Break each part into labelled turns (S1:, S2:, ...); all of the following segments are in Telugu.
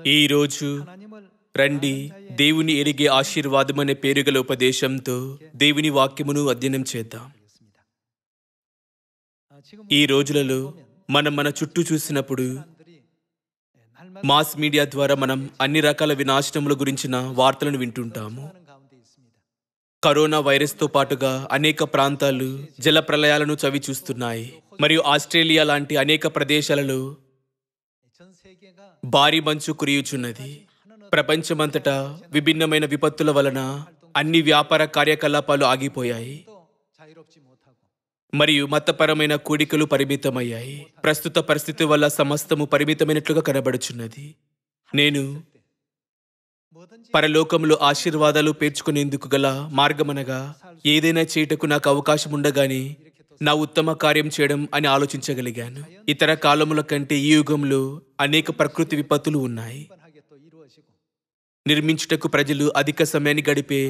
S1: ఈ రోజు రండి దేవుని ఎరిగే ఆశీర్వాదం అనే పేరుగల ఉపదేశంతో దేవుని వాక్యమును అధ్యయనం చేద్దాం. ఈ రోజులలో మనం మన చుట్టూ చూసినప్పుడు మాస్ మీడియా ద్వారా మనం అన్ని రకాల వినాశనముల గురించిన వార్తలను వింటుంటాము. కరోనా వైరస్తో పాటుగా అనేక ప్రాంతాలు జల ప్రళయాలను చవి చూస్తున్నాయి. మరియు ఆస్ట్రేలియా లాంటి అనేక ప్రదేశాలలో భారీ మంచు కురియుచున్నది. ప్రపంచమంతటా విభిన్నమైన విపత్తుల వలన అన్ని వ్యాపార కార్యకలాపాలు ఆగిపోయాయి మరియు మతపరమైన కూడికలు పరిమితమయ్యాయి. ప్రస్తుత పరిస్థితి వల్ల సమస్తము పరిమితమైనట్లుగా కనబడుచున్నది. నేను పరలోకంలో ఆశీర్వాదాలు పేర్చుకునేందుకు గల మార్గమనగా ఏదైనా చేయటకు నాకు అవకాశం ఉండగానే నా ఉత్తమ కార్యం చేయడం అని ఆలోచించగలిగాను. ఇతర కాలముల కంటే ఈ యుగంలో అనేక ప్రకృతి విపత్తులు ఉన్నాయి. నిర్మించుటకు ప్రజలు అధిక సమయాన్ని గడిపే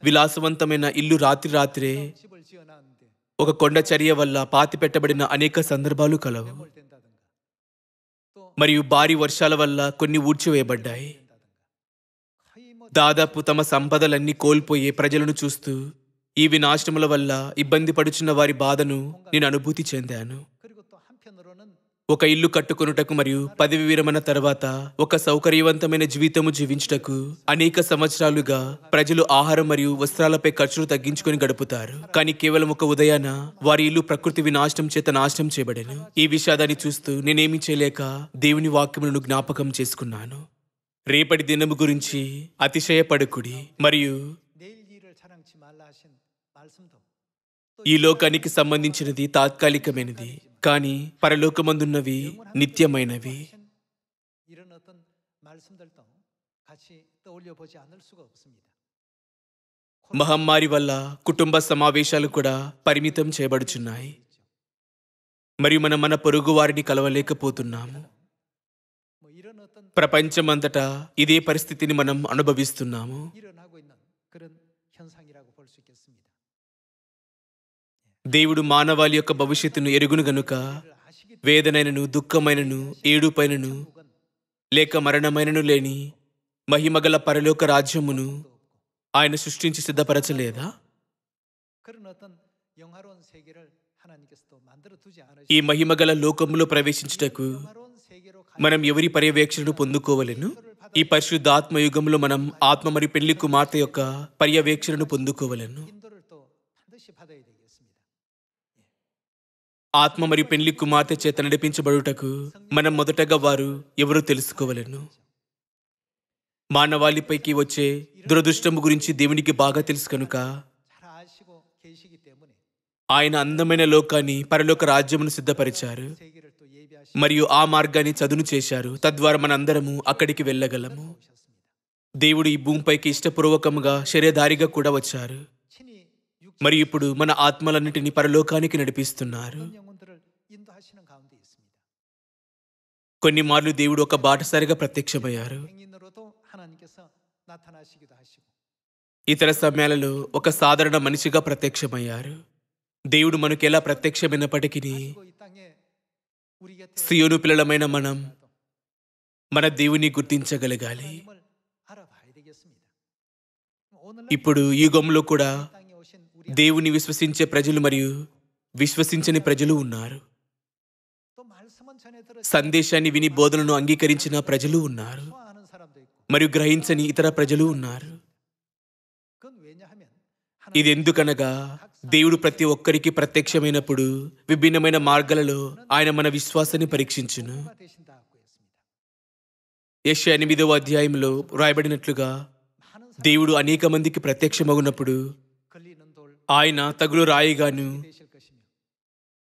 S1: విలాసవంతమైన ఇల్లు రాత్రే ఒక కొండ చర్య వల్ల పాతి పెట్టబడిన అనేక సందర్భాలు కలవు. మరియు భారీ వర్షాల వల్ల కొన్ని ఊడ్చివేయబడ్డాయి. దాదాపు తమ సంపదలన్నీ కోల్పోయే ప్రజలను చూస్తూ ఈ వినాశనముల వల్ల ఇబ్బంది పడుచున్న వారి బాధను నేను అనుభూతి చెందాను. ఒక ఇల్లు కట్టుకొనుటకు మరియు పదవి విరమణ తర్వాత ఒక సౌకర్యవంతమైన జీవితము జీవించుటకు అనేక సంవత్సరాలుగా ప్రజలు ఆహారం మరియు వస్త్రాలపై ఖర్చులు తగ్గించుకొని గడుపుతారు. కానీ కేవలం ఒక ఉదయాన వారి ఇల్లు ప్రకృతి వినాశనం చేత నాశనం చేయబడెను. ఈ విషాదాన్ని చూస్తూ నేనేమీ చేయలేక దేవుని వాక్యములను జ్ఞాపకం చేసుకున్నాను. రేపటి దినము గురించి అతిశయపడకుడి మరియు ఈ లోకానికి సంబంధించినది తాత్కాలికమైనది, కానీ పరలోకమందున్నవి నిత్యమైనవి. మహమ్మారి వల్ల కుటుంబ సమావేశాలు కూడా పరిమితం చేయబడుచున్నాయి మరియు మనం మన పొరుగు వారిని కలవలేకపోతున్నాము. ప్రపంచమంతటా ఇదే పరిస్థితిని మనం అనుభవిస్తున్నాము. దేవుడు మానవాళి యొక్క భవిష్యత్తును ఎరుగును గనుక వేదనైనను దుఃఖమైనను ఏడుపైనను లేక మరణమైనను లేని మహిమగల పరలోక రాజ్యమును ఆయన సృష్టించి సిద్ధపరచలేదా? ఈ మహిమగల లోకములో ప్రవేశించుటకు మనం ఎవరి పర్యవేక్షణను పొందుకోవలెను? ఈ పరిశుద్ధాత్మ యుగంలో మనం ఆత్మ మరియు పెళ్లి కుమార్తె యొక్క పర్యవేక్షణను పొందుకోవలెను. ఆత్మ మరియు పెళ్లి కుమార్తె చేత నడిపించబడుటకు మనం మొదటగా వారు ఎవరో తెలుసుకోవలెను. మానవాళిపైకి వచ్చే దురదృష్టము గురించి దేవునికి బాగా తెలుసు కనుక ఆయన అందమైన లోకాన్ని పరలోక రాజ్యమును సిద్ధపరిచారు మరియు ఆ మార్గాన్ని చదును చేశారు. తద్వారా మనందరము అక్కడికి వెళ్ళగలము. దేవుడు ఈ భూమిపైకి ఇష్టపూర్వకముగా శరీరధారిగా కూడా వచ్చారు మరియు ఇప్పుడు మన ఆత్మలన్నిటినీ పరలోకానికి నడిపిస్తున్నారు. కొన్ని మార్లు దేవుడు ఒక బాటసారిగా ప్రత్యక్షమయ్యారు. ఇతర సమయాలలో ఒక సాధారణ మనిషిగా ప్రత్యక్షమయ్యారు. దేవుడు మనకు ఎలా ప్రత్యక్షమైనప్పటికీ సియోను పిల్లలమైన మనం మన దేవుని గుర్తించగలగాలి. ఇప్పుడు ఈ యుగంలో కూడా దేవుని విశ్వసించే ప్రజలు మరియు విశ్వసించని ప్రజలు ఉన్నారు. సందేశాన్ని విని బోధనను అంగీకరించిన ప్రజలు ఉన్నారు మరియు గ్రహించని ఇతర ప్రజలు ఉన్నారు. ఇది ఎందుకనగా దేవుడు ప్రతి ఒక్కరికి ప్రత్యక్షమైనప్పుడు విభిన్నమైన మార్గాలలో ఆయన మన విశ్వాసాన్ని పరీక్షించును. యెషయా 8వ అధ్యాయంలో వ్రాయబడినట్లుగా దేవుడు అనేక మందికి ప్రత్యక్షమగునప్పుడు ఆయన తగులు రాయిగాను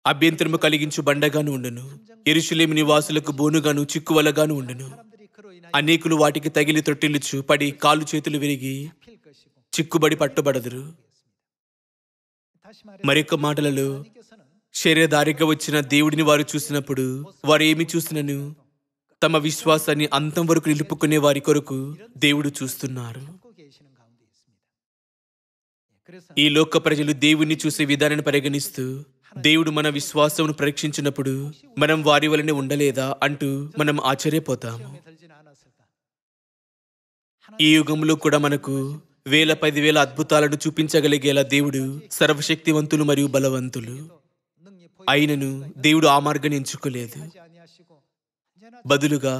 S1: అభ్యంతరము కలిగించు బండగాను ఉండను. యెరూషలేము నివాసులకు బోనుగాను చిక్కువలగాను ఉండను. అనేకులు వాటికి తగిలి తొట్టిల్లుచు పడి కాళ్ళు చేతులు విరిగి చిక్కుబడి పట్టుబడదురు. మరొక మాటలలో శరీరధారిగా వచ్చిన దేవుడిని వారు చూసినప్పుడు వారు ఏమి చూసినను తమ విశ్వాసాన్ని అంతం వరకు నిలుపుకునే వారి కొరకు దేవుడు చూస్తున్నారు. ఈ లోక ప్రజలు దేవుణ్ణి చూసే విధానాన్ని పరిగణిస్తూ దేవుడు మన విశ్వాసమును పరీక్షించినప్పుడు మనం వారి వలనే ఉండలేదా అంటూ మనం ఆశ్చర్యపోతాము. ఈ యుగంలో కూడా మనకు వేల 10,000 అద్భుతాలను చూపించగలిగేలా దేవుడు సర్వశక్తివంతులు మరియు బలవంతులు. అయినను దేవుడు ఆ మార్గాన్ని ఎంచుకోలేదు. బదులుగా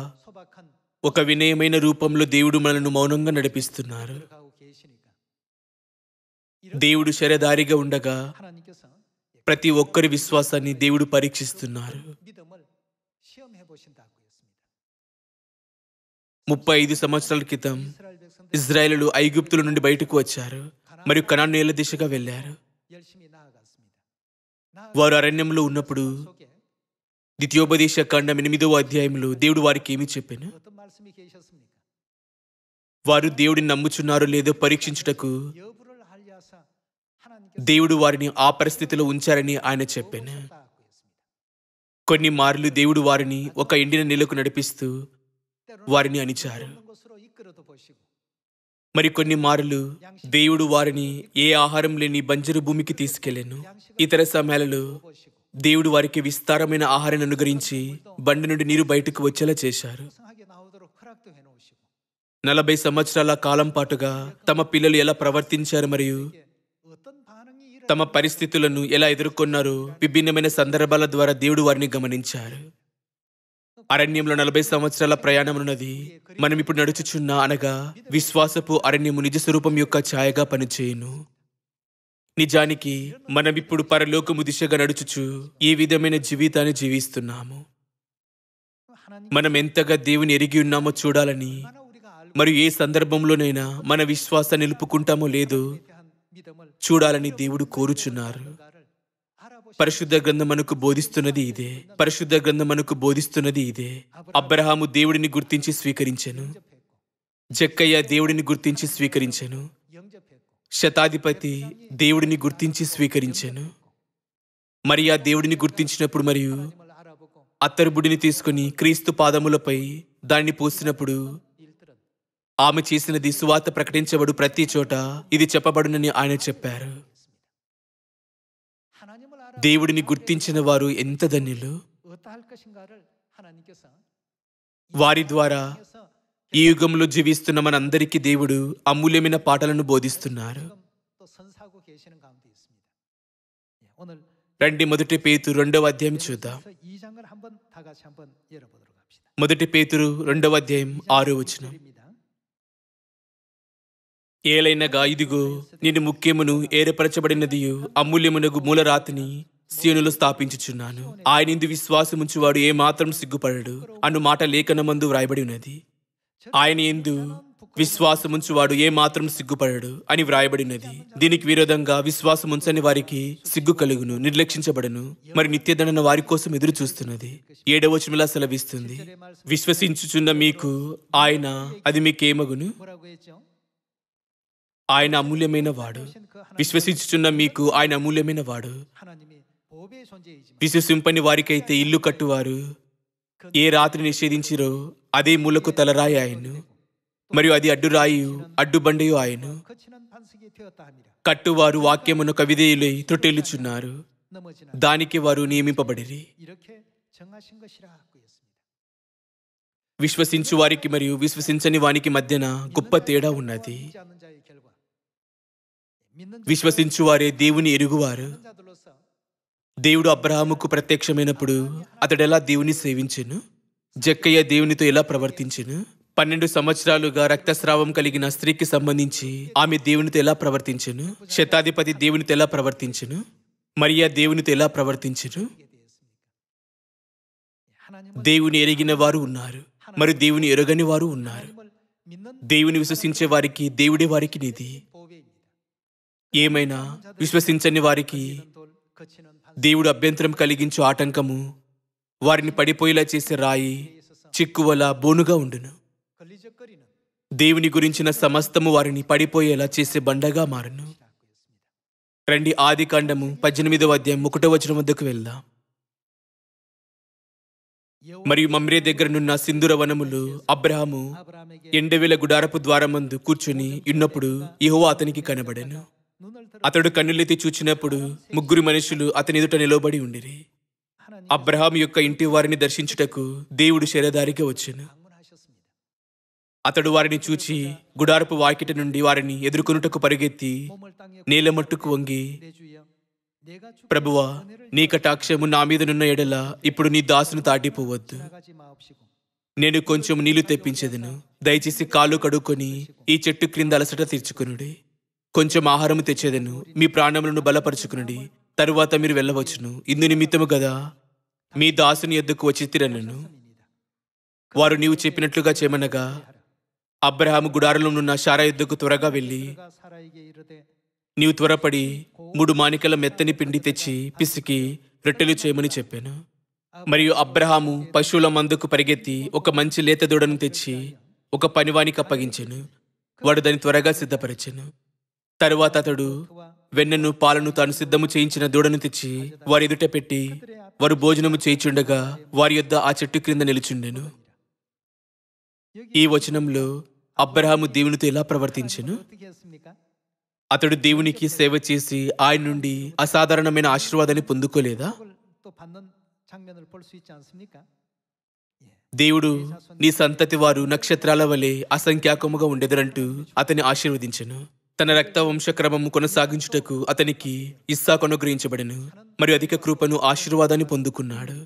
S1: ఒక వినయమైన రూపంలో దేవుడు మనల్ని మౌనంగా నడిపిస్తున్నారు. దేవుడు శరధారిగా ఉండగా ప్రతి ఒక్కరి విశ్వాసాన్ని దేవుడు పరీక్షిస్తున్నారు. 35 సంవత్సరాల క్రితం ఇజ్రాయేలు ఐగుప్తుల నుండి బయటకు వచ్చారు మరియు కనాను నేల దిశగా వెళ్లారు. వారు అరణ్యంలో ఉన్నప్పుడు ద్వితీయోపదేశ కాండం 8వ అధ్యాయంలో దేవుడు వారికి ఏమి చెప్పాను? వారు దేవుడిని నమ్ముచున్నారో లేదో పరీక్షించుటకు దేవుడు వారిని ఆ పరిస్థితిలో ఉంచారని ఆయన చెప్పాను. కొన్ని మార్లు దేవుడు వారిని ఒక ఎండిన నేలకు నడిపిస్తూ వారిని అణిచారు. మరి కొన్ని మార్లు దేవుడు వారిని ఏ ఆహారం లేని బంజరు భూమికి తీసుకెళ్లాను. ఇతర సమయాలలో దేవుడు వారికి విస్తారమైన ఆహారాన్ని అనుగ్రహించి బండి నుండి నీరు బయటకు వచ్చేలా చేశారు. 40 సంవత్సరాల కాలం పాటుగా తమ పిల్లలు ఎలా ప్రవర్తించారు మరియు తమ పరిస్థితులను ఎలా ఎదుర్కొన్నారో విభిన్నమైన సందర్భాల ద్వారా దేవుడు వారిని గమనించారు. అరణ్యంలో 40 సంవత్సరాల ప్రయాణం ఉన్నది. మనం ఇప్పుడు నడుచుచున్న అనగా విశ్వాసపు అరణ్యము నిజ స్వరూపం యొక్క ఛాయగా పనిచేయును. నిజానికి మనం ఇప్పుడు పరలోకము దిశగా నడుచుచు ఏ విధమైన జీవితాన్ని జీవిస్తున్నాము, మనం ఎంతగా దేవుని ఎరిగి ఉన్నామో చూడాలని మరియు ఏ సందర్భంలోనైనా మన విశ్వాసాన్ని నిలుపుకుంటామో లేదో చూడాలని దేవుడు కోరుచున్నారు. పరిశుద్ధ గ్రంథం మనకు బోధిస్తున్నది ఇదే. పరిశుద్ధ గ్రంథం మనకు బోధిస్తున్నది ఇదే. అబ్రహాము దేవుడిని గుర్తించి స్వీకరించెను. జక్కయ్య దేవుడిని గుర్తించి స్వీకరించెను. శతాధిపతి దేవుడిని గుర్తించి స్వీకరించెను. మరియా దేవుడిని గుర్తించినప్పుడు మరియు అత్తరుబుడిని తీసుకుని క్రీస్తు పాదములపై దాన్ని పోసినప్పుడు ఆమె చేసినది సువార్త ప్రకటించబడు ప్రతి చోట ఇది చెప్పబడునని ఆయన చెప్పారు. దేవుడిని గుర్తించిన వారు ఎంత ధన్యులు. వారి ద్వారా ఈ యుగంలో జీవిస్తున్న మనందరికీ దేవుడు అమూల్యమైన పాఠాలను బోధిస్తున్నారు. రండి మొదటి పేతురు 2వ అధ్యాయం చూద్దాం. మొదటి పేతురు 2వ అధ్యాయం 6వ వచనం. ఏలైనగా ఇదిగో నేను ముఖ్యమును ఏర్పరచబడినదియు అమూల్యమునగు మూలరాతిని సీయోనులో స్థాపించుచున్నాను. ఆయనందు విశ్వాసముంచువాడు ఏ మాత్రం సిగ్గుపడడు అను మాట లేఖనమందు వ్రాయబడి ఉన్నది. ఆయన యందు విశ్వాసముంచువాడు ఏ మాత్రం సిగ్గుపడడు అని వ్రాయబడినది. దీనికి విరోధంగా విశ్వాసముంచని వారికి సిగ్గు కలుగును, నిర్లక్షించబడను, మరి నిత్యదండన వారి కోసం ఎదురు చూస్తున్నది. 7వ వచనంలా సెలవిస్తుంది, విశ్వసించుచున్న మీకు ఆయన అది మీకేమగును? ఆయన అమూల్యమైన వాడు. విశ్వసించుచున్న మీకు ఆయన అమూల్యమైన వాడు. విశ్వసింపని వారికైతే ఇల్లు కట్టువారు ఏ రాత్రి నిషేధించిరో అదే మూలకు తలరాయి ఆయను, మరియు అది అడ్డురాయు అడ్డుబండయు ఆయను. కట్టువారు వాక్యమునకు అవిధేయులై త్రొట్టెల్లుచున్నారు, దానికి వారు నియమింపబడిరి. విశ్వసించు వారికి మరియు విశ్వసించని వానికి మధ్యన గొప్ప తేడా ఉన్నది. విశ్వసించువారే దేవుని ఎరుగువారు. దేవుడు అబ్రహాముకు ప్రత్యక్షమైనప్పుడు అతడెలా దేవుని సేవించెను? జక్కయ్య దేవునితో ఎలా ప్రవర్తించెను? 12 సంవత్సరాలుగా రక్తస్రావం కలిగిన స్త్రీకి సంబంధించి ఆమె దేవునితో ఎలా ప్రవర్తించెను? శతాధిపతి దేవునితో ఎలా ప్రవర్తించెను? మరియా దేవునితో ఎలా ప్రవర్తించెను? దేవుని ఎరిగిన వారు ఉన్నారు, మరి దేవుని ఎరగని వారు ఉన్నారు. దేవుని విశ్వసించే వారికి దేవుడే వారికి నిధి. ఏమైనా విశ్వసించని వారికి దేవుడు అభ్యంతరం కలిగించు ఆటంకము, వారిని పడిపోయేలా చేసే రాయి, చిక్కువల బోనుగా ఉండును. దేవుని గురించిన సమస్తము వారిని పడిపోయేలా చేసే బండగా మారును. రండి ఆదికాండము 18వ అధ్యాయం 1వ వచనం వద్దకు వెళ్దాం. మరియు మమ్రే దగ్గరనున్న సింధూర వనములు అబ్రహాము ఎండవేల గుడారపు ద్వారమందు కూర్చుని ఉన్నప్పుడు యెహోవా అతనికి కనబడెను. అతడు కన్నులెత్తి చూచినప్పుడు 3 మనుషులు అతని ఎదుట నిలబడి ఉండిరి. అబ్రహాము యొక్క ఇంటి వారిని దర్శించుటకు దేవుడు శరధారిగా వచ్చెను. అతడు వారిని చూచి గుడారపు వాకిట నుండి వారిని ఎదుర్కొనుటకు పరిగెత్తి నేల మట్టుకు వంగి, ప్రభువా, నీ కటాక్షము నా మీదనున్న ఎడల ఇప్పుడు నీ దాసును దాటిపోవద్దు. నేను కొంచెం నీళ్లు తెప్పించేదను. దయచేసి కాళ్ళు కడుక్కొని ఈ చెట్టు క్రింద అలసట తీర్చుకునుడి. కొంచెం ఆహారము తెచ్చేదను. మీ ప్రాణములను బలపరుచుకునుడి. తరువాత మీరు వెళ్ళవచ్చును. ఇందు నిమిత్తము గదా మీ దాసుని ఎద్దుకు వచ్చి తిరనను. వారు నీవు చెప్పినట్లుగా చేయమనగా అబ్రహాము గుడారంలో ఉన్న శారా ఎద్దుకు త్వరగా వెళ్ళి, నీవు త్వరపడి 3 మానికల మెత్తని పిండి తెచ్చి పిసికి రొట్టెలు చేయమని చెప్పాను. మరియు అబ్రహాము పశువుల మందుకు పరిగెత్తి ఒక మంచి లేత దూడను తెచ్చి ఒక పనివానికి అప్పగించెను. వాడు దాన్ని త్వరగా సిద్ధపరిచెను. తరువాత అతడు వెన్నను పాలను తాను సిద్ధము చేయించిన దూడను తెచ్చి వారి ఎదుట పెట్టి వారు భోజనము చేయిచుండగా వారి యొద్ద ఆ చెట్టు క్రింద నిలుచుండెను. ఈ వచనంలో అబ్రహాము దేవునితో ఎలా ప్రవర్తించెను? అతడు దేవునికి సేవ చేసి ఆయన నుండి అసాధారణమైన ఆశీర్వాదాన్ని పొందుకోలేదా? దేవుడు నీ సంతతి వారు నక్షత్రాల వలె అసంఖ్యాకముగా ఉండెదరంటూ అతన్ని ఆశీర్వదించెను. తన రక్త వంశక్రమము కొనసాగించుటకు అతనికి ఇస్సాకు అనుగ్రహించబడెను. మరియు అధిక కృపను ఆశీర్వాదాన్ని పొందుకున్నాడు.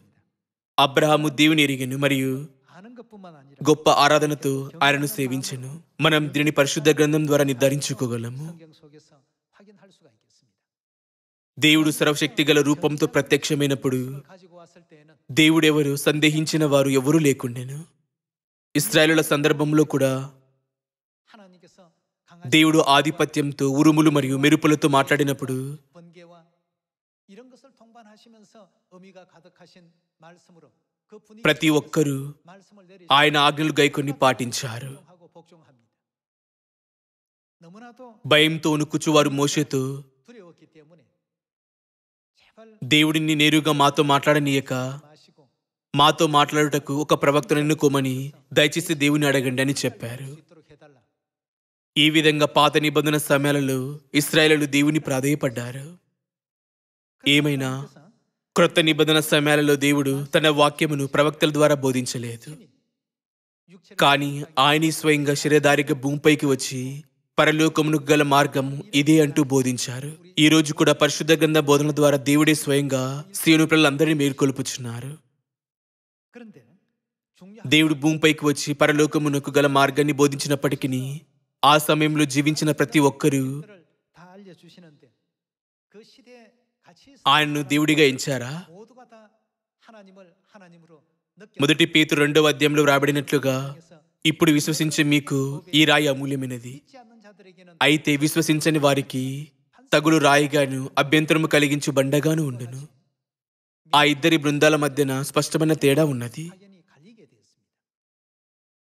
S1: అబ్రహాము దేవుని ఎరిగెను మరియు గొప్ప ఆరాధనతో ఆయనను సేవించెను. మనం దీనిని పరిశుద్ధ గ్రంథం ద్వారా నిర్ధారించుకోగలము. దేవుడు సర్వశక్తి గల రూపంతో ప్రత్యక్షమైనప్పుడు దేవుడెవరు సందేహించిన వారు ఎవరూ లేకుండెను. ఇశ్రాయేలుల సందర్భంలో కూడా దేవుడు ఆధిపత్యంతో ఉరుములు మరియు మెరుపులతో మాట్లాడినప్పుడు ప్రతి ఒక్కరూ ఆయన ఆజ్ఞలు గైకొని పాటించారు. భయంతో వణుకుచువారు మోషేతో, దేవుడిని నేరుగా మాతో మాట్లాడనీయక మాతో మాట్లాడుటకు ఒక ప్రవక్తను ఎన్నుకోమని దయచేసి దేవుని అడగండి అని చెప్పారు. ఈ విధంగా పాత నిబంధన సమయాలలో ఇశ్రాయేలు దేవుని ప్రాధేయపడ్డారు. ఏమైనా క్రొత్త నిబంధన సమయాలలో దేవుడు తన వాక్యమును ప్రవక్తల ద్వారా బోధించలేదు. కానీ ఆయన స్వయంగా శరీరధారిగా భూమిపైకి వచ్చి పరలోకమును గల మార్గం ఇదే అంటూ బోధించారు. ఈ రోజు కూడా పరిశుద్ధ గ్రంథ బోధన ద్వారా దేవుడే స్వయంగా సీయోను పిల్లలందరినీ మేల్కొల్పుచున్నారు. దేవుడు భూమిపైకి వచ్చి పరలోకమునకు గల మార్గాన్ని బోధించినప్పటికీ ఆ సమయంలో జీవించిన ప్రతి ఒక్కరూ ఆయన్ను దేవుడిగా ఎంచారా? మొదటి పేతురు 2వ అధ్యాయంలో రాబడినట్లుగా, ఇప్పుడు విశ్వసించే మీకు ఈ రాయి అమూల్యమైనది. అయితే విశ్వసించని వారికి తగులు రాయిగాను అభ్యంతరము కలిగించు బండగాను ఉండును. ఆ ఇద్దరి బృందాల మధ్యన స్పష్టమైన తేడా ఉన్నది.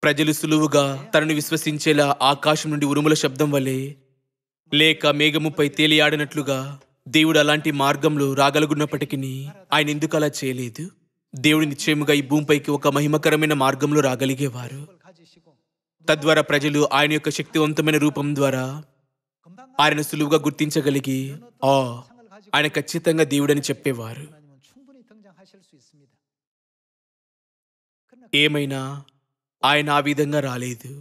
S1: ప్రజలు సులువుగా తనను విశ్వసించేలా ఆకాశం నుండి ఉరుముల శబ్దం వలె లేక మేఘముపై తేలియాడినట్లుగా దేవుడు అలాంటి మార్గంలో రాగలుగున్నప్పటికీ ఆయన ఎందుకు అలా చేయలేదు? దేవుడు నిశ్చయముగా ఈ భూమిపైకి ఒక మహిమకరమైన మార్గంలో రాగలిగేవారు. తద్వారా ప్రజలు ఆయన యొక్క శక్తివంతమైన రూపం ద్వారా ఆయనను సులువుగా గుర్తించగలిగి ఆయన ఖచ్చితంగా దేవుడని చెప్పేవారు. ఏమైనా ఆయన ఆ విధంగా రాలేదు.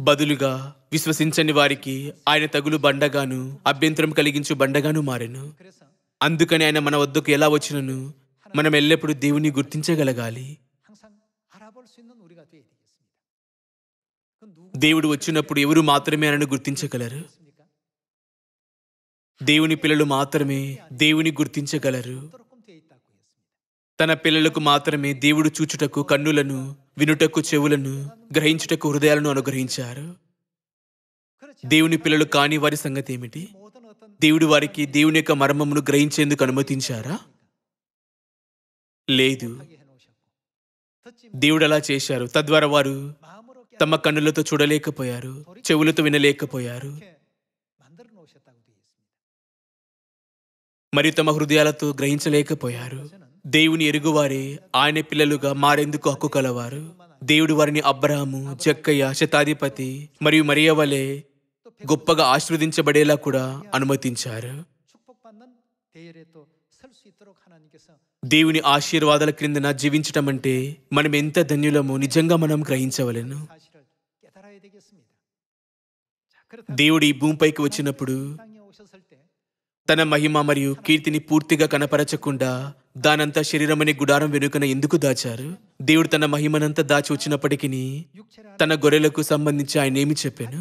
S1: బదులుగా విశ్వసించని వారికి ఆయన తగులు బండగాను అభ్యంతరం కలిగించు బండగాను మారెను. అందుకని ఆయన మన వద్దకు ఎలా వచ్చినను మనం ఎల్లప్పుడూ దేవుని గుర్తించగలగాలి. దేవుడు వచ్చినప్పుడు ఎవరు మాత్రమే ఆయనను గుర్తించగలరు? దేవుని పిల్లలు మాత్రమే దేవుని గుర్తించగలరు. తన పిల్లలకు మాత్రమే దేవుడు చూచుటకు కన్నులను, వినుటకు చెవులను, గ్రహించుటకు హృదయాలను అనుగ్రహించారు. దేవుని పిల్లలు కాని వారి సంగతి ఏమిటి? దేవుడు వారికి దేవుని యొక్క మర్మమును గ్రహించేందుకు అనుమతించారా? లేదు. దేవుడు అలా చేశారు. తద్వారా వారు తమ కన్నులతో చూడలేకపోయారు, చెవులతో వినలేకపోయారు, మరియు తమ హృదయాలతో గ్రహించలేకపోయారు. దేవుని ఎరుగువారే ఆయన పిల్లలుగా మారేందుకు హక్కు కలవారు. దేవుడు వారిని అబ్రహాము, జక్కయ్య, శతాధిపతి మరియు మరియ వలె గొప్పగా ఆశీర్వదించబడేలా కూడా అనుమతించారు. దేవుని ఆశీర్వాదాల క్రిందన జీవించటం అంటే మనం ఎంత ధన్యులమో నిజంగా మనం గ్రహించవలెను. దేవుడు ఈ భూమిపైకి వచ్చినప్పుడు తన మహిమ మరియు కీర్తిని పూర్తిగా కనపరచకుండా దానంతా శరీరమనే గుడారం వెనుకన ఎందుకు దాచారు? దేవుడు తన మహిమనంతా దాచి వచ్చినప్పటికీ తన గొర్రెలకు సంబంధించి ఆయన ఏమి చెప్పాను?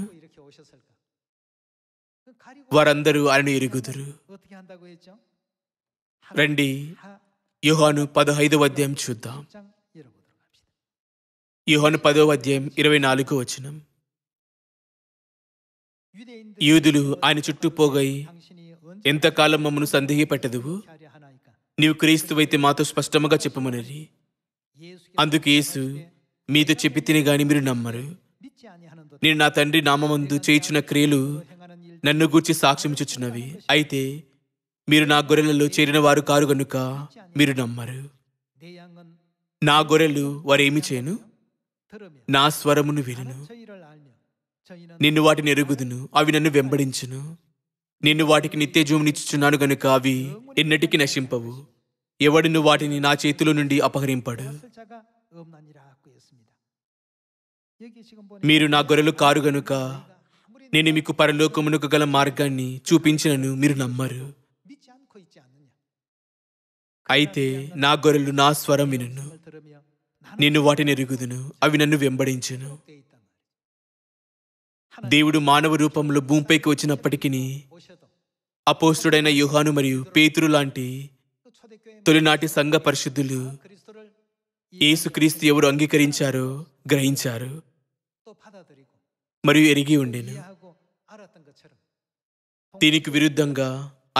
S1: వారందరూ ఆయనను ఎరుగుదురు. రండి యోహాను 15వ అధ్యాయం చూద్దాం. యోహాను 10వ అధ్యాయం 24వ వచనం. యూదులు ఆయన చుట్టూ పోగై, ఎంతకాలం మమ్మను సందేహపెట్టదువు? నీవు క్రీస్తువైతే మాతో స్పష్టముగా చెప్పమనరి. అందుకు యేసు, మీతో చెప్పి తిని గాని మీరు నమ్మరు. నేను నా తండ్రి నామమందు చేయుచున్న క్రియలు నన్ను గూర్చి సాక్ష్యమిచ్చుచున్నవి. అయితే మీరు నా గొర్రెలలో చేరిన వారు కారు గనుక మీరు నమ్మరు. నా గొర్రెలు వారేమి చేయను? నా స్వరమును వినును. నిన్ను వాటిని ఎరుగుదును, అవి నన్ను వెంబడించును. నిన్ను వాటికి నిత్యజీవమునిచ్చుచున్నాను గనుక అవి ఎన్నటికీ నశింపవు. ఎవడును వాటిని నా చేతిలో నుండి అపహరింపడు. మీరు నా గొర్రెలు కారు గనుక నేను మీకు పరలోకమునకు గల మార్గాన్ని చూపించినను మీరు నమ్మరు. అయితే నా గొర్రెలు నా స్వరం వినును. నిన్ను వాటిని ఎరుగుదును, అవి నన్ను వెంబడించును. దేవుడు మానవ రూపంలో భూమిపైకి వచ్చినప్పటికీ అపోస్తుడైన యోహాను మరియు పేతురు లాంటి తొలినాటి సంఘ పరిశుద్ధులు యేసుక్రీస్తు ఎవరు అంగీకరించారో గ్రహించారు మరియు ఎరిగి ఉండెను. దీనికి విరుద్ధంగా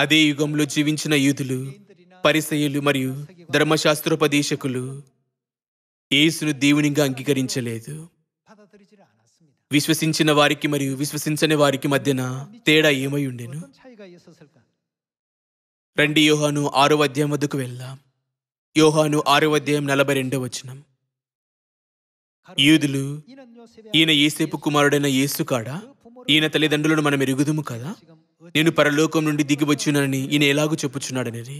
S1: అదే యుగంలో జీవించిన యూదులు, పరిసయ్యులు మరియు ధర్మశాస్త్రోపదేశకులు యేసును దేవునిగా అంగీకరించలేదు. విశ్వసించిన వారికి మరియు విశ్వసించని వారికి మధ్యన తేడా ఏమై ఉండెను? రండి యోహాను 6వ అధ్యాయం వద్దకు వెళ్దాం. యోహాను 6వ అధ్యాయం 42వ వచనం. యూదులు, ఈయన యేసేపు కుమారుడైన యేసు కాడా? ఈయన తల్లిదండ్రులను మనం ఎరుగుదుము కదా? నేను పరలోకం నుండి దిగి వచ్చునని ఈయన ఎలాగూ చెప్పుచున్నాడని.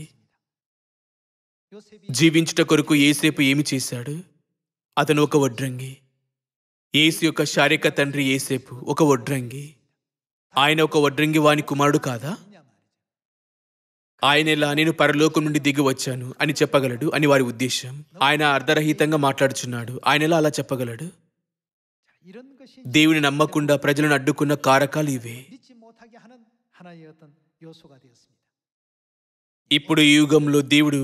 S1: జీవించుట కొరకు యేసేపు ఏమి చేశాడు? అతను ఒక వడ్రంగి. యేసు యొక్క శారీరక తండ్రి యేసేపు ఒక వడ్రంగి. ఆయన ఒక వడ్రంగి వాని కుమారుడు కాదా? ఆయన ఎలా నేను పరలోకం నుండి దిగి వచ్చాను అని చెప్పగలడు అని వారి ఉద్దేశం. ఆయన అర్ధరహితంగా మాట్లాడుచున్నాడు. ఆయన ఎలా అలా చెప్పగలడు? దేవుని నమ్మకుండా ప్రజలను అడ్డుకున్న కారకాలు ఇవే. ఇప్పుడు ఈ యుగంలో దేవుడు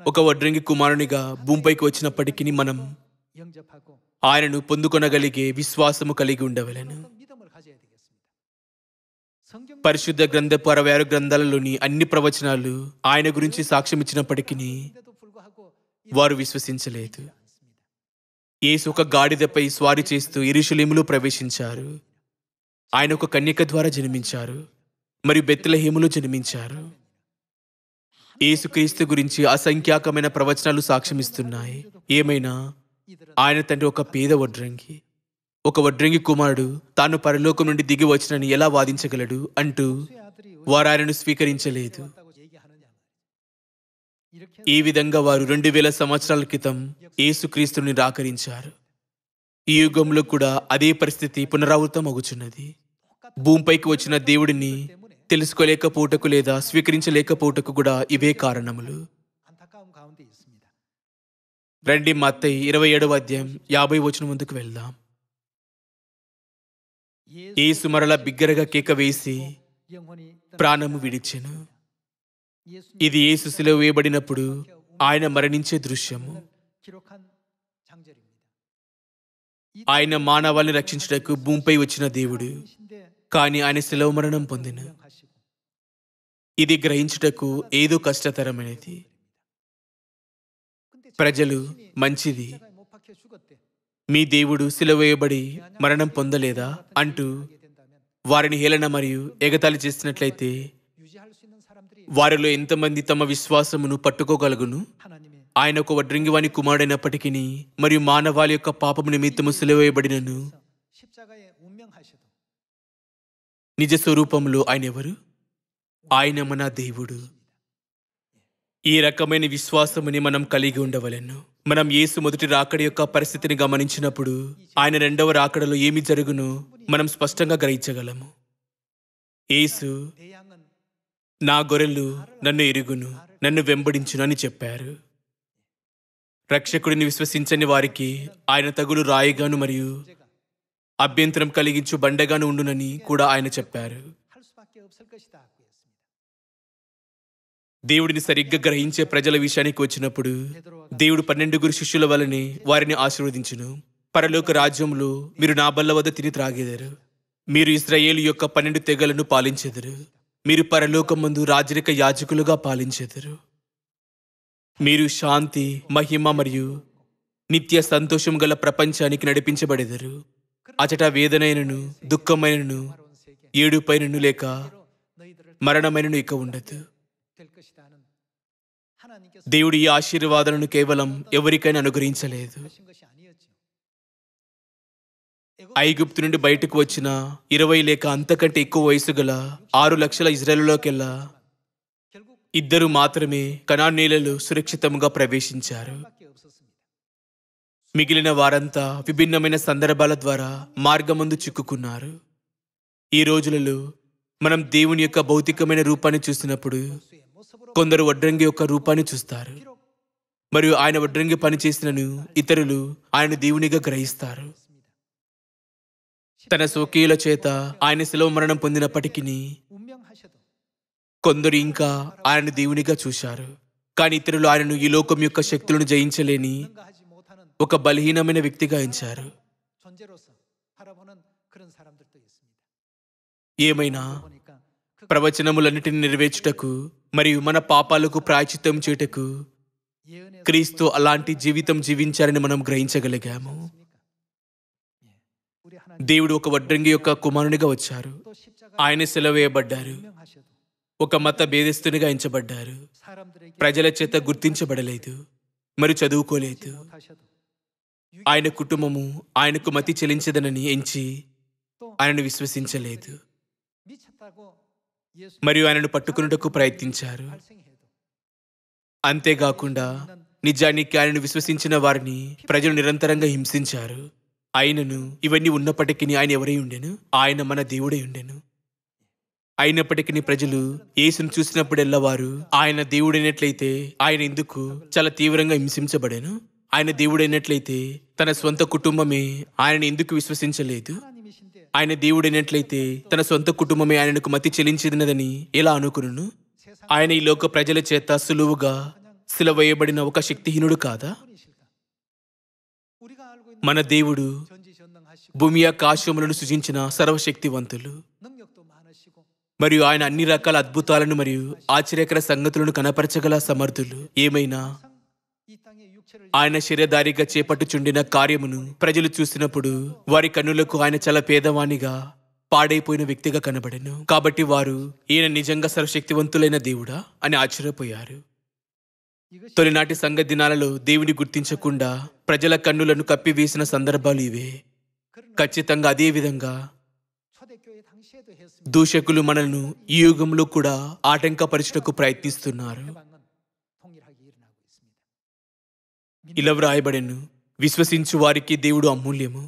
S1: ఒక వడ్రంగి కుమారునిగా భూమిపైకి వచ్చినప్పటికీ మనం ఆయనను పొందుకొనగలిగే విశ్వాసము కలిగి ఉండవలెను. పరిశుద్ధ గ్రంథపు 66 గ్రంథాలలోని అన్ని ప్రవచనాలు ఆయన గురించి సాక్ష్యం ఇచ్చినప్పటికీ వారు విశ్వసించలేదు. యేసు ఒక గాడిదపై స్వారీ చేస్తూ యెరూషలేములో ప్రవేశించారు. ఆయన ఒక కన్యక ద్వారా జన్మించారు మరియు బెత్లెహేములో జన్మించారు. యేసుక్రీస్తు గురించి అసంఖ్యాకమైన ప్రవచనాలు సాక్ష్యమిస్తున్నాయి. ఏమైనా ఆయన తండ్రి ఒక పేద వడ్రంగి. ఒక వడ్రంగి కుమారుడు తాను పరలోకం నుండి దిగి వచ్చినని ఎలా వాదించగలడు అంటూ వారు ఆయనను స్వీకరించలేదు. ఈ విధంగా వారు 2000 సంవత్సరాల క్రితం యేసుక్రీస్తుని నిరాకరించారు. ఈ యుగంలో కూడా అదే పరిస్థితి పునరావృతం అగుచున్నది. భూమిపైకి వచ్చిన దేవుడిని తెలుసుకోలేకపోవటకు లేదా స్వీకరించలేకపోవటకు కూడా ఇవే కారణములు. రండి మత్తయి 27వ అధ్యాయం 50వ వచనం ముందుకు వెళ్దాం. యేసు మరలా బిగ్గరగా కేక వేసి ప్రాణము విడిచెను. ఇది యేసు సిలువ వేయబడినప్పుడు ఆయన మరణించే దృశ్యము. ఆయన మానవాళిని రక్షించుటకు భూమిపై వచ్చిన దేవుడు, కానీ ఆయన సిలువ మరణం పొందెను. ఇది గ్రహించుటకు ఏదో కష్టతరమైనది. ప్రజలు మంచిది, మీ దేవుడు సిలువ వేయబడి మరణం పొందలేదా అంటూ వారిని హేళన మరియు ఎగతాళి చేస్తున్నట్లయితే వారిలో ఎంతమంది తమ విశ్వాసమును పట్టుకోగలుగును? ఆయన ఒక వడ్రంగి వాని కుమారుడైనప్పటికీ మరియు మానవాళి యొక్క పాపము నిమిత్తము సిలువ వేయబడినను నిజ స్వరూపంలో ఆయన ఎవరు? ఆయన మన దేవుడు. ఈ రకమైన విశ్వాసముని మనం కలిగి ఉండవలెను. మనం యేసు మొదటి రాకడ యొక్క పరిస్థితిని గమనించినప్పుడు ఆయన రెండవ రాకడలో ఏమి జరుగునో మనం స్పష్టంగా గ్రహించగలము. యేసు నా గొర్రెలు నన్ను ఎరుగును, నన్ను వెంబడించును అని చెప్పారు. రక్షకుడిని విశ్వసించని వారికి ఆయన తగులు రాయిగాను మరియు అభ్యంతరం కలిగించు బండగాను ఉండునని కూడా ఆయన చెప్పారు. దేవుడిని సరిగ్గా గ్రహించే ప్రజల విషయానికి వచ్చినప్పుడు దేవుడు 12 శిష్యుల వలనే వారిని ఆశీర్వదించును. పరలోక రాజ్యంలో మీరు నా బల్ల వద్ద తిని త్రాగేదరు. మీరు ఇశ్రాయేలు యొక్క 12 తెగలను పాలించెదరు. మీరు పరలోకమందు రాజరిక యాజకులుగా పాలించెదరు. మీరు శాంతి, మహిమ మరియు నిత్య సంతోషం గల ప్రపంచానికి నడిపించబడెదరు. అచట వేదనైనను, దుఃఖమైనను, ఏడుపైనను లేక మరణమైనను ఇక ఉండదు. దేవుడు ఈ ఆశీర్వాదాలను కేవలం ఎవరికైనా అనుగ్రహించలేదు. ఐగుప్తు నుండి బయటకు వచ్చిన 20 లేక అంతకంటే ఎక్కువ వయసు గల 6 లక్షల ఇజ్రాయేలులోకెల్లా 2 మాత్రమే కనాను నేలలో సురక్షితంగా ప్రవేశించారు. మిగిలిన వారంతా విభిన్నమైన సందర్భాల ద్వారా మార్గమందు చిక్కుకున్నారు. ఈ రోజులలో మనం దేవుని యొక్క భౌతికమైన రూపాన్ని చూసినప్పుడు కొందరు వడ్రంగి యొక్క రూపాన్ని చూస్తారు మరియు ఆయన వడ్రంగి పని చేసినను ఇతరులు ఆయన దేవునిగా గ్రహిస్తారు. తన స్వకీయుల చేత ఆయన శిలువ మరణం పొందినప్పటికీ కొందరు ఇంకా ఆయన దేవునిగా చూశారు. కానీ ఇతరులు ఆయనను ఈ లోకం యొక్క శక్తులను జయించలేని ఒక బలహీనమైన వ్యక్తిగా ఎంచారు. ఏమైనా ప్రవచనములన్నిటిని నెరవేర్చుటకు మరియు మన పాపాలకు ప్రాయశ్చిత్తం చేయుటకు క్రీస్తు అలాంటి జీవితం జీవించారని మనం గ్రహించగలిగాము. దేవుడు ఒక వడ్రంగి యొక్క కుమారునిగా వచ్చారు. ఆయన సెలవేయబడ్డారు. ఒక మత భేదస్తునిగా ఎంచబడ్డారు. ప్రజల చేత గుర్తించబడలేదు మరియు చదువుకోలేదు. ఆయన కుటుంబము ఆయనకు మతి చెలించదనని ఎంచి ఆయనను విశ్వసించలేదు మరియు ఆయనను పట్టుకున్నటకు ప్రయత్నించారు. అంతేకాకుండా నిజానికి ఆయనను విశ్వసించిన వారిని ప్రజలు నిరంతరంగా హింసించారు. ఆయనను ఇవన్నీ ఉన్నప్పటికీ ఆయన ఎవరై ఉండెను? ఆయన మన దేవుడై ఉండెను. అయినప్పటికీ ప్రజలు యేసును చూసినప్పుడెల్లా వారు ఆయన దేవుడైనట్లయితే ఆయన ఎందుకు చాలా తీవ్రంగా హింసించబడాను? ఆయన దేవుడైనట్లయితే తన సొంత కుటుంబమే ఆయనను ఎందుకు విశ్వసించలేదు? ఆయన దేవుడైనట్లయితే తన సొంత కుటుంబమే ఆయనకు మతి చెలించినదని ఎలా అనుకును? ఆయన ఈ లోక ప్రజల చేత సులువుగా సిలువేయబడిన ఒక శక్తిహీనుడు కాదా? మన దేవుడు భూమి ఆకాశములను సృజించిన సర్వశక్తివంతులు మరియు ఆయన అన్ని రకాల అద్భుతాలను మరియు ఆశ్చర్యకర సంగతులను కనపరచగల సమర్థులు. ఏమైనా ఆయన శరీరధారిగా చేపట్టుచుండిన కార్యమును ప్రజలు చూసినప్పుడు వారి కన్నులకు ఆయన చాలా పేదవానిగా పాడైపోయిన వ్యక్తిగా కనబడెను. కాబట్టి వారు ఈయన నిజంగా సర్వశక్తివంతులైన దేవుడా అని ఆశ్చర్యపోయారు. తొలినాటి సంఘ దినాలలో దేవుని గుర్తించకుండా ప్రజల కన్నులను కప్పివేసిన సందర్భాలు ఇవే. ఖచ్చితంగా అదే విధంగా దూషకులు మనల్ని ఈ యుగంలో కూడా ఆటంకపరచుటకు ప్రయత్నిస్తున్నారు. ఇలా వ్రాయబడెను, విశ్వసించు వారికి దేవుడు అమూల్యము,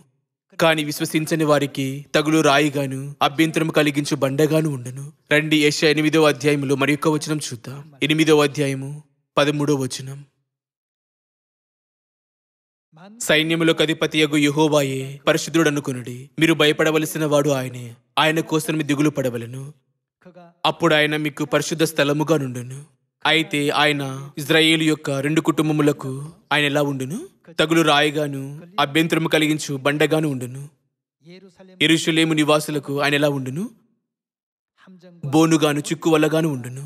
S1: కాని విశ్వసించని వారికి తగులు రాయిగాను అభ్యంతరము కలిగించు బండగాను ఉండను. రండి యెషయా 8వ అధ్యాయములో మరి యొక్క వచనం చూద్దాం. 8వ అధ్యాయము 13వ వచనం. సైన్యములకు అధిపతియగు యెహోవాయే పరిశుద్ధుడు అనుకొనుడి. మీరు భయపడవలసిన వాడు ఆయనే. ఆయన కోసం మీ దిగులు పడవలెను. అప్పుడు ఆయన మీకు పరిశుద్ధ స్థలముగా నుండును. అయితే ఆయన ఇజ్రాయేలు యొక్క 2 కుటుంబములకు ఆయన ఎలా ఉండును? తగులు రాయిగాను అభ్యంతరము కలిగించు బండగాను ఉండును. యెరూషలేము నివాసులకు ఆయన ఎలా ఉండును? బోనుగాను చిక్కువల్లగాను ఉండును.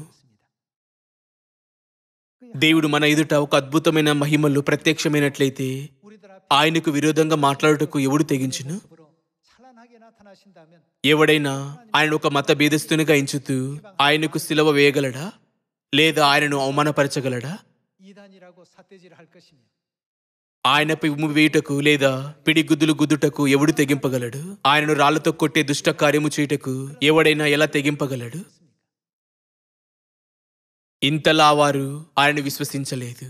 S1: దేవుడు మన ఎదుట ఒక అద్భుతమైన మహిమలు ప్రత్యక్షమైనట్లయితే ఆయనకు విరోధంగా మాట్లాడుటకు ఎవడు తెగించును? ఎవడైనా ఆయన ఒక మత భేదస్తునిగా ఎంచుతూ ఆయనకు సిలువ వేయగలడా? లేదా ఆయనను అవమానపరచగలడా? ఆయనపై ఉమ్ము వేయుటకు లేదా పిడిగుద్దులు గుద్దుటకు ఎవడు తెగింపగలడు? ఆయనను రాళ్లతో కొట్టే దుష్ట కార్యము చేయుటకు ఎవడైనా ఎలా తెగింపగలడు? ఇంతలా వారు ఆయనను విశ్వసించలేదు.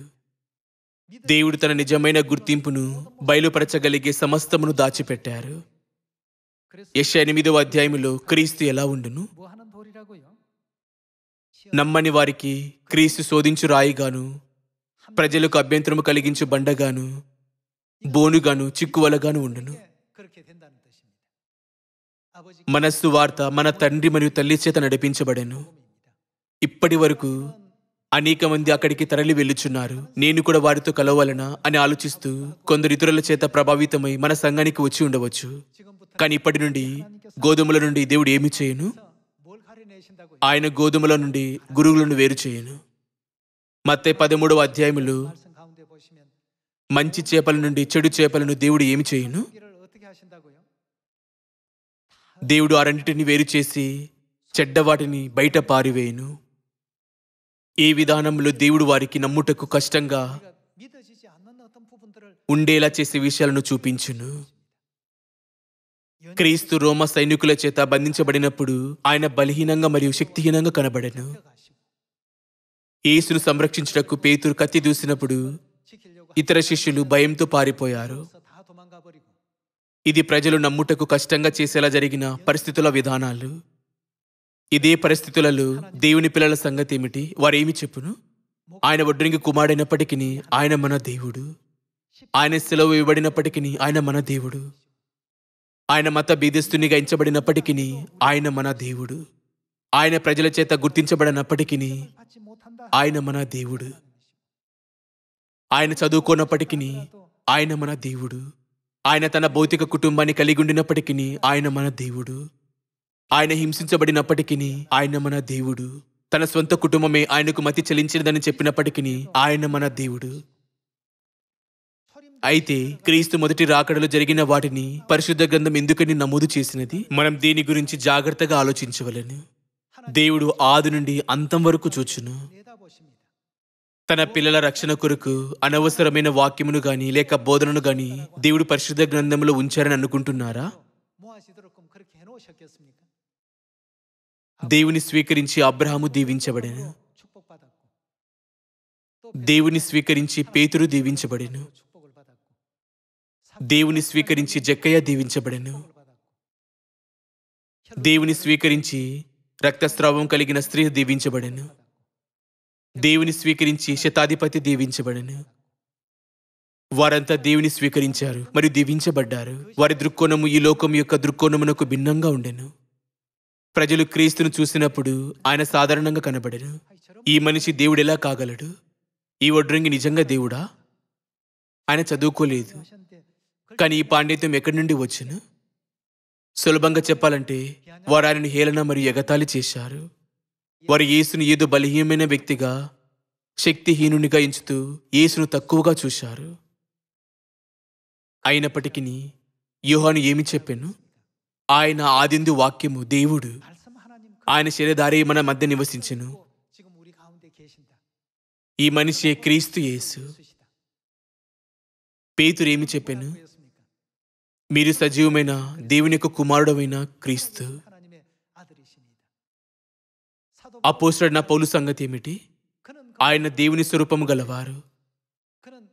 S1: దేవుడు తన నిజమైన గుర్తింపును బయలుపరచగలిగే సమస్తమును దాచిపెట్టారు. యెషయా 8వ అధ్యాయములో క్రీస్తు ఎలా ఉండును? నమ్మని వారికి క్రీస్తు శోధించు రాయిగాను, ప్రజలకు అభ్యంతరము కలిగించు బండగాను, బోనుగాను, చిక్కువలగాను ఉండును. మన సువార్త మన తండ్రి మరియు తల్లి చేత నడిపించబడెను. ఇప్పటి వరకు అనేక మంది అక్కడికి తరలి వెళ్ళుచున్నారు. నేను కూడా వారితో కలవాలనా అని ఆలోచిస్తూ కొందరు ఇతరుల చేత ప్రభావితమై మన సంఘానికి వచ్చి ఉండవచ్చు. కానీ ఇప్పటి నుండి గోధుమల నుండి దేవుడు ఏమి చేయను? ఆయన గోధుమల నుండి గురుగులను వేరు చేయను. మత్తయి 13వ అధ్యాయములో మంచి చేపల నుండి చెడు చేపలను దేవుడు ఏమి చేయను? దేవుడు ఆ రెండింటిని వేరు చేసి చెడ్డవాటిని బయట పారివేయును. ఏ విధానంలో దేవుడు వారికి నమ్ముటకు కష్టంగా ఉండేలా చేసే విషయాలను చూపించును. క్రీస్తు రోమా సైనికుల చేత బంధించబడినప్పుడు ఆయన బలహీనంగా మరియు శక్తిహీనంగా కనబడెను. యేసును సంరక్షించుటకు పేతురు కత్తి దూసినప్పుడు ఇతర శిష్యులు భయంతో పారిపోయారు. ఇది ప్రజలు నమ్ముటకు కష్టంగా చేసేలా జరిగిన పరిస్థితుల విధానాలు. ఇదే పరిస్థితులలో దేవుని పిల్లల సంగతి ఏమిటి? వారేమి చెప్పును? ఆయన వడ్రంగి కుమారుడైనప్పటికీ ఆయన మన దేవుడు. ఆయన సెలవు ఇవ్వబడినప్పటికీ ఆయన మన దేవుడు. ఆయన మత బీదస్తునిగా ఎంచబడినప్పటికీ ఆయన మన దేవుడు. ఆయన ప్రజల చేత గుర్తించబడినప్పటికీ ఆయన మన దేవుడు. ఆయన చదువుకోనప్పటికీ ఆయన మన దేవుడు. ఆయన తన భౌతిక కుటుంబాన్ని కలిగి ఉండినప్పటికీ ఆయన మన దేవుడు. ఆయన హింసించబడినప్పటికీ ఆయన మన దేవుడు. తన స్వంత కుటుంబమే ఆయనకు మతి చెల్లించినదని చెప్పినప్పటికీ ఆయన మన దేవుడు. అయితే క్రీస్తు మొదటి రాకడలో జరిగిన వాటిని పరిశుద్ధ గ్రంథం ఎందుకని నమోదు చేసినది? మనం దీని గురించి జాగ్రత్తగా ఆలోచించవలెను. దేవుడు ఆది నుండి అంతం వరకు చూచును. తన పిల్లల రక్షణ కొరకు అనవసరమైన వాక్యమును గాని లేక బోధనను గాని దేవుడు పరిశుద్ధ గ్రంథంలో ఉంచారని అనుకుంటున్నారా? దేవుని స్వీకరించి అబ్రహాము దీవించబడెను. దేవుని స్వీకరించి పేతురు దీవించబడెను. దేవుని స్వీకరించి జక్కయ్య దీవించబడెను. దేవుని స్వీకరించి రక్తస్రావం కలిగిన స్త్రీ దీవించబడెను. దేవుని స్వీకరించి శతాధిపతి దీవించబడెను. వారంతా దేవుని స్వీకరించారు మరియు దీవించబడ్డారు. వారి దృక్కోణము ఈ లోకం యొక్క దృక్కోణమునకు భిన్నంగా ఉండెను. ప్రజలు క్రీస్తును చూసినప్పుడు ఆయన సాధారణంగా కనబడెను. ఈ మనిషి దేవుడు ఎలా కాగలడు? ఈ వడ్రంగి నిజంగా దేవుడా? ఆయన చదువుకోలేదు, కానీ ఈ పాండిత్యం ఎక్కడి నుండి వచ్చును? సులభంగా చెప్పాలంటే వారు ఆయనను హేళన మరియు ఎగతాళి చేశారు. వారు యేసును ఏదో బలహీనమైన వ్యక్తిగా, శక్తిహీనునిగా ఎంచుతూ యేసును తక్కువగా చూశారు. అయినప్పటికీ యోహాను ఏమి చెప్పెను? ఆయన ఆదిందు వాక్యము దేవుడు. ఆయన శరీరధారి మన మధ్య నివసించెను. ఈ మనిషి క్రీస్తు యేసు. పేతురు ఏమి చెప్పెను? మీరు సజీవమైన దేవుని యొక్క కుమారుడమైన క్రీస్తు. అపోస్తలుడైన పౌలు సంగతి ఏమిటి? ఆయన దేవుని స్వరూపము గలవారు.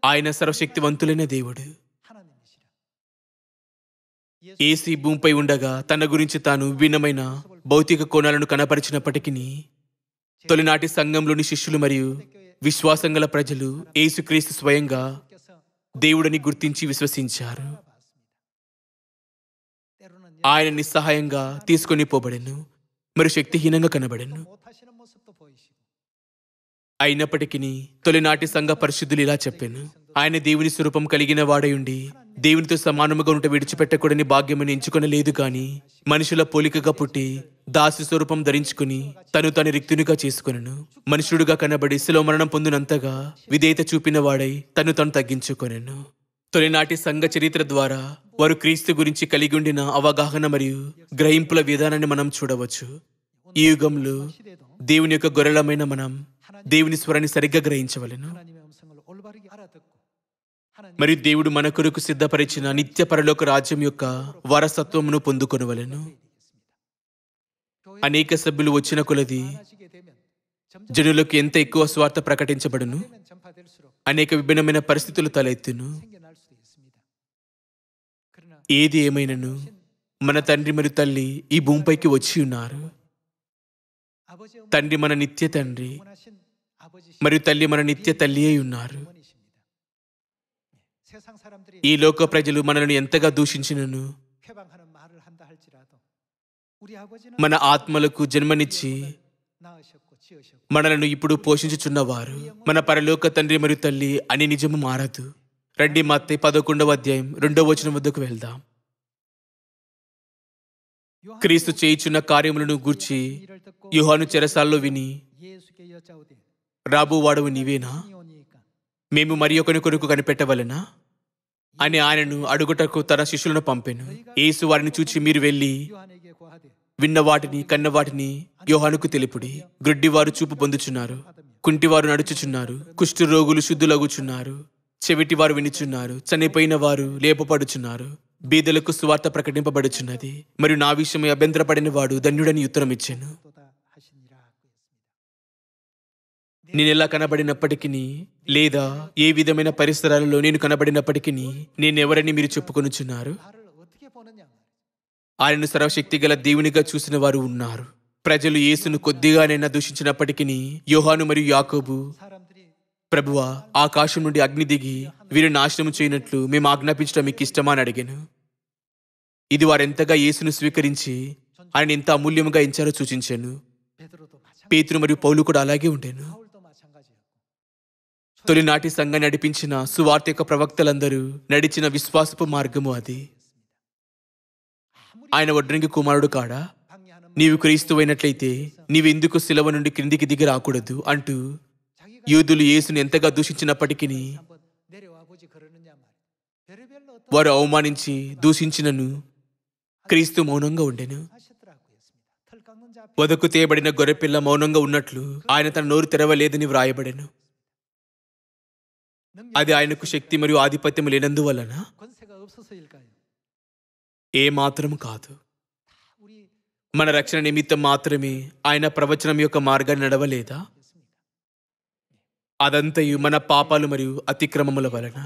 S1: ఆయన సర్వశక్తివంతులైన దేవుడు. యేసు ఈ భూమిపై ఉండగా తన గురించి తాను విభిన్నమైన భౌతిక కోణాలను కనపరిచినప్పటికీ తొలినాటి సంఘంలోని శిష్యులు మరియు విశ్వాసం గల ప్రజలు యేసుక్రీస్తు స్వయంగా దేవుడని గుర్తించి విశ్వసించారు. ఆయన నిస్సహాయంగా తీసుకొని పోబడెను మరియు శక్తిహీనంగా కనబడెను. అయినప్పటికీ తొలినాటి సంఘ పరిశుద్ధులు ఇలా చెప్పాను: ఆయన దేవుని స్వరూపం కలిగిన వాడయుండి దేవునితో సమానముగా ఉంట విడిచిపెట్టకూడని భాగ్యమని ఎంచుకొనలేదు గాని మనుషుల పోలికగా పుట్టి దాసి స్వరూపం ధరించుకుని తను రిక్తునిగా చేసుకొనెను. మనుషుడుగా కనబడి శిలువ మరణం పొందినంతగా విధేయత చూపిన వాడై తను తగ్గించుకొనెను. తొలినాటి సంఘ చరిత్ర ద్వారా వారు క్రీస్తు గురించి కలిగి ఉండిన అవగాహన మరియు గ్రహింపుల విధానాన్ని మనం చూడవచ్చు. ఈ యుగంలో దేవుని యొక్క గొర్రెలమైన మనం దేవుని స్వరాన్ని సరిగ్గా గ్రహించవలెను. మరియు దేవుడు మన కొరకు సిద్ధపరిచిన నిత్య పరలోక రాజ్యం యొక్క వారసత్వమును పొందుకొనవలెను. అనేక సభ్యులు వచ్చిన కొలది జనులకు ఎంత ఎక్కువ స్వార్థ ప్రకటించబడును, అనేక విభిన్నమైన పరిస్థితులు తలెత్తును. ఏది ఏమైనను మన తండ్రి మరియు తల్లి ఈ భూమిపైకి వచ్చి ఉన్నారు. తండ్రి మన నిత్య తండ్రి మరియు తల్లి మన నిత్య తల్లి అయి ఉన్నారు. ఈ లోక ప్రజలు మనల్ని ఎంతగా దూషించినను, మన ఆత్మలకు జన్మనిచ్చి మనలను ఇప్పుడు పోషించుచున్నవారు మన పరలోక తండ్రి మరియు తల్లి అని నిజము మారదు. రండి మత్తయి 11వ అధ్యాయం 2వ వచనం వద్దకు వెళ్దాం. క్రీస్తు చేయుచున్న కార్యములను గూర్చి యోహాను చెరసాల్లో విని, రాబోవాడవు నీవేనా? మేము మరి ఒకని కొరకు కనిపెట్టవలెనా అని ఆయనను అడుగుటకు తన శిష్యులను పంపెను. యేసు వారిని చూచి, మీరు వెళ్ళి విన్న వాటిని కన్న వాటిని యోహానుకు తెలుపుడి. గ్రుడ్డివారు చూపు పొందుచున్నారు, కుంటివారు నడుచుచున్నారు, కుష్టు రోగులు శుద్ధులగుచున్నారు, చెవిటివారు వినుచున్నారు, చనిపోయిన వారు లేపబడుచున్నారు, బీదలకు సువార్త ప్రకటింపబడుచున్నది, మరియు నా విషయమై అభ్యంతరపడిన వాడు ధన్యుడని ఉత్తరం ఇచ్చాను. నేనెలా కనబడినప్పటికీ లేదా ఏ విధమైన పరిసరాలలో నేను కనబడినప్పటికీ నేనెవరని మీరు చెప్పుకొనుచున్నారు? ఆయనను సర్వశక్తి గల దేవునిగా చూసిన వారు ఉన్నారు. ప్రజలు యేసును కొద్దిగానైనా దూషించినప్పటికీ యోహాను మరియు యాకోబు, ప్రభువా, ఆకాశం నుండి అగ్ని దిగి వీరు నాశనం చేయనట్లు మేము ఆజ్ఞాపించడం మీకు ఇష్టమా అని అడిగాను. ఇది వారెంతగా యేసును స్వీకరించి ఆయన ఎంత అమూల్యముగా ఎంచారో సూచించాను. పేతురు మరియు పౌలు కూడా అలాగే ఉండేను. తొలినాటి సంఘాన్ని నడిపించిన సువార్తిక ప్రవక్తలందరూ నడిచిన విశ్వాసపు మార్గము అది. ఆయన వడ్రంగి కుమారుడు కాడా? నీవు క్రీస్తువైనట్లయితే నీవెందుకు శిలవ నుండి క్రిందికి దిగి రాకూడదు అంటూ యూదులు యేసును ఎంతగా దూషించినప్పటికీ, వారు అవమానించి దూషించినను క్రీస్తు మౌనంగా ఉండెను. వదకు తేయబడిన గొర్రెపిల్ల మౌనంగా ఉన్నట్లు ఆయన తన నోరు తెరవలేదని వ్రాయబడెను. అది ఆయనకు శక్తి మరియు ఆధిపత్యం లేనందువలన? ఏ మాత్రము కాదు. మన రక్షణ నిమిత్తం మాత్రమే ఆయన ప్రవచనం యొక్క మార్గాన్ని నడవలేదా? అదంతయు మన పాపాలు మరియు అతిక్రమముల వలన.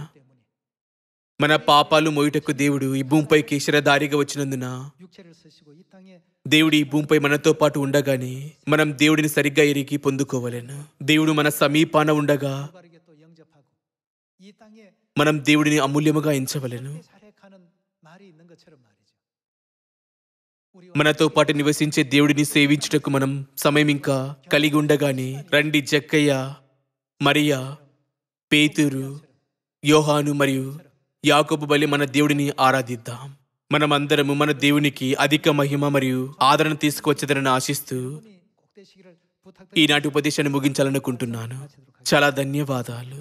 S1: మన పాపాలు మోయుటకు దేవుడు ఈ భూమిపైకి శిరధారిగా వచ్చినందున, దేవుడు ఈ భూమిపై మనతో పాటు ఉండగానే మనం దేవుడిని సరిగ్గా ఎరిగి పొందుకోవలెను. దేవుడు మన సమీపాన ఉండగా మనం దేవుడిని అమూల్యముగా ఎంచవలెను. మనతో పాటు నివసించే దేవుడిని సేవించుటకు మనం సమయం ఇంకా కలిగి ఉండగానే రండి జక్కయ్య, మరియా, పేతురు, యోహాను మరియు యాకోబు వలె మన దేవుడిని ఆరాధిద్దాం. మనమందరము మన దేవునికి అధిక మహిమ మరియు ఆదరణ తీసుకువచ్చదని ఆశిస్తూ ఈనాటి ఉపదేశాన్ని ముగించాలనుకుంటున్నాను. చాలా ధన్యవాదాలు.